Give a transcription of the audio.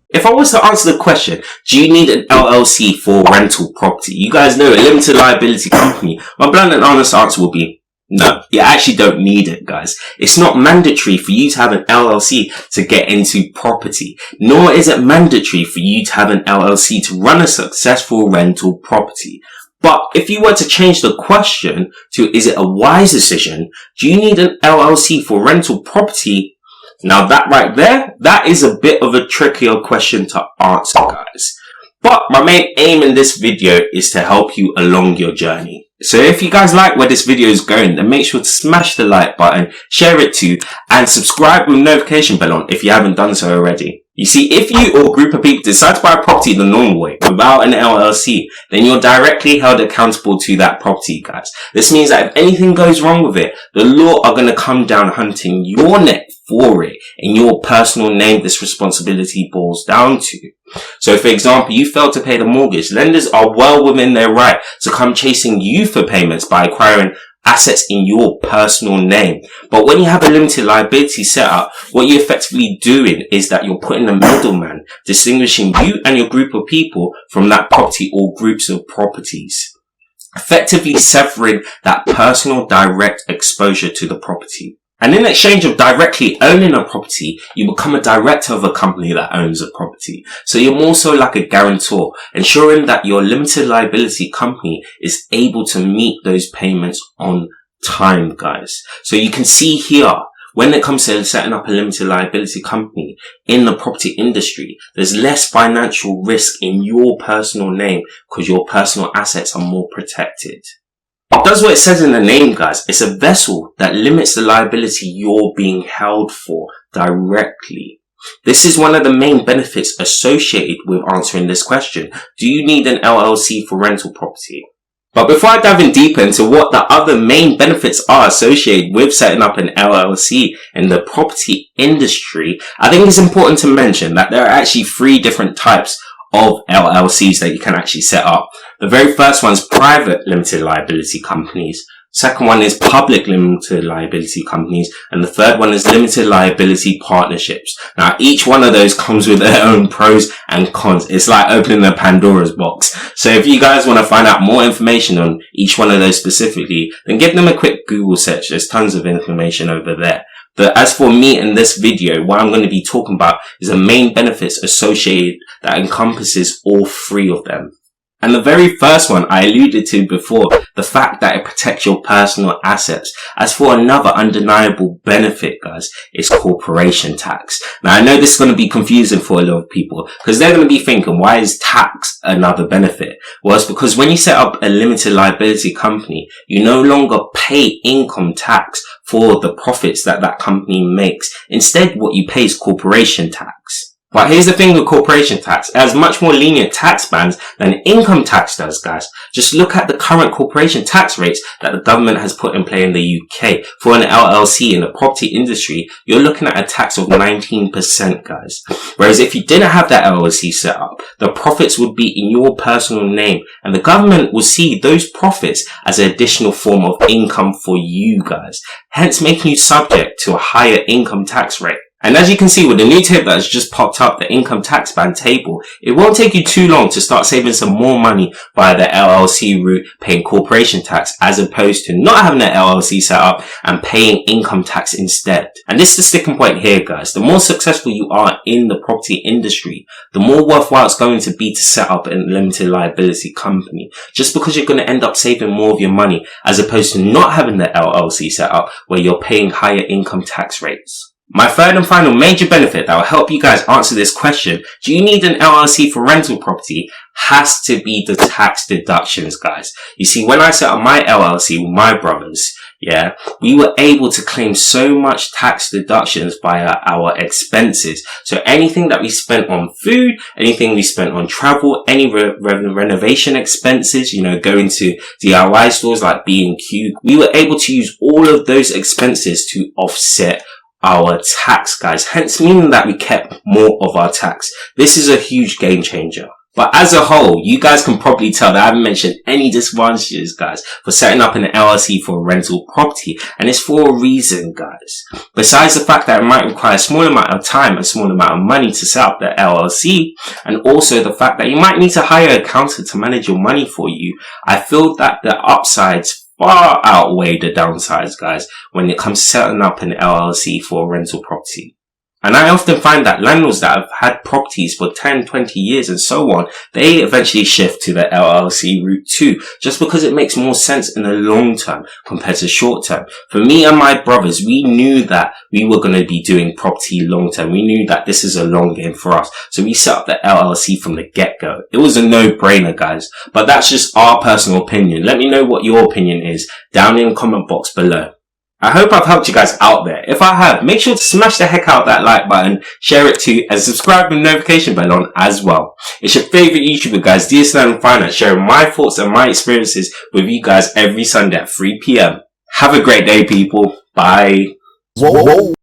If I was to answer the question, do you need an LLC for rental property? You guys know a limited liability company. My blunt and honest answer will be no. You actually don't need it, guys. It's not mandatory for you to have an LLC to get into property, nor is it mandatory for you to have an LLC to run a successful rental property. But if you were to change the question to, is it a wise decision? Do you need an LLC for rental property? Now that right there, that is a bit of a trickier question to answer, guys. But my main aim in this video is to help you along your journey. So if you guys like where this video is going, then make sure to smash the like button, share it too, and subscribe with notification bell on if you haven't done so already. You see, if you or a group of people decide to buy a property the normal way, without an LLC, then you're directly held accountable to that property, guys. This means that if anything goes wrong with it, the law are going to come down hunting your neck for it. In your personal name, this responsibility boils down to. So, for example, you failed to pay the mortgage. Lenders are well within their right to come chasing you for payments by acquiring assets in your personal name. But when you have a limited liability set up, what you're effectively doing is that you're putting a middleman, distinguishing you and your group of people from that property or groups of properties, effectively severing that personal direct exposure to the property. And in exchange of directly owning a property, you become a director of a company that owns a property. So you're more so like a guarantor, ensuring that your limited liability company is able to meet those payments on time, guys. So you can see here, when it comes to setting up a limited liability company in the property industry, there's less financial risk in your personal name because your personal assets are more protected. It does what it says in the name, guys. It's a vessel that limits the liability you're being held for directly. This is one of the main benefits associated with answering this question. Do you need an LLC for rental property? But before I dive in deeper into what the other main benefits are associated with setting up an LLC in the property industry, I think it's important to mention that there are actually 3 different types of LLCs that you can actually set up. The very first one is private limited liability companies. Second one is public limited liability companies. And the third one is limited liability partnerships. Now, each one of those comes with their own pros and cons. It's like opening a Pandora's box. So if you guys want to find out more information on each one of those specifically, then give them a quick Google search. There's tons of information over there. But as for me in this video, what I'm going to be talking about is the main benefits associated that encompasses all 3 of them. And the very first one I alluded to before, the fact that it protects your personal assets. As for another undeniable benefit, guys, is corporation tax. Now, I know this is going to be confusing for a lot of people because they're going to be thinking, why is tax another benefit? Well, it's because when you set up a limited liability company, you no longer pay income tax for the profits that that company makes. Instead, what you pay is corporation tax. But here's the thing with corporation tax. It has much more lenient tax bands than income tax does, guys. Just look at the current corporation tax rates that the government has put in play in the UK. For an LLC in the property industry, you're looking at a tax of 19%, guys. Whereas if you didn't have that LLC set up, the profits would be in your personal name. And the government will see those profits as an additional form of income for you guys. Hence making you subject to a higher income tax rate. And as you can see with the new tip that has just popped up, the income tax band table, it won't take you too long to start saving some more money via the LLC route, paying corporation tax, as opposed to not having an LLC set up and paying income tax instead. And this is the sticking point here, guys. The more successful you are in the property industry, the more worthwhile it's going to be to set up a limited liability company, just because you're going to end up saving more of your money, as opposed to not having the LLC set up where you're paying higher income tax rates. My third and final major benefit that will help you guys answer this question, do you need an LLC for rental property, has to be the tax deductions, guys. You see, when I set up my LLC with my brothers, we were able to claim so much tax deductions via our expenses. So anything that we spent on food, anything we spent on travel, any renovation expenses, going to DIY stores like B&Q, we were able to use all of those expenses to offset our tax, guys, hence meaning that we kept more of our tax. This is a huge game changer. But as a whole, you guys can probably tell that I haven't mentioned any disadvantages, guys, for setting up an LLC for a rental property. And it's for a reason, guys. Besides the fact that it might require a small amount of time, a small amount of money to set up the LLC, and also the fact that you might need to hire an accountant to manage your money for you, I feel that the upsides far outweigh the downsides, guys, when it comes to setting up an LLC for a rental property. And I often find that landlords that have had properties for 10, 20 years and so on, they eventually shift to the LLC route too, just because it makes more sense in the long term compared to short term. For me and my brothers, we knew that we were going to be doing property long term. We knew that this is a long game for us. So we set up the LLC from the get-go. It was a no-brainer, guys. But that's just our personal opinion. Let me know what your opinion is down in the comment box below. I hope I've helped you guys out there. If I have, make sure to smash the heck out of that like button, share it too, and subscribe with the notification bell on as well. It's your favourite YouTuber, guys, DS Finance, sharing my thoughts and my experiences with you guys every Sunday at 3 PM. Have a great day, people. Bye. Whoa.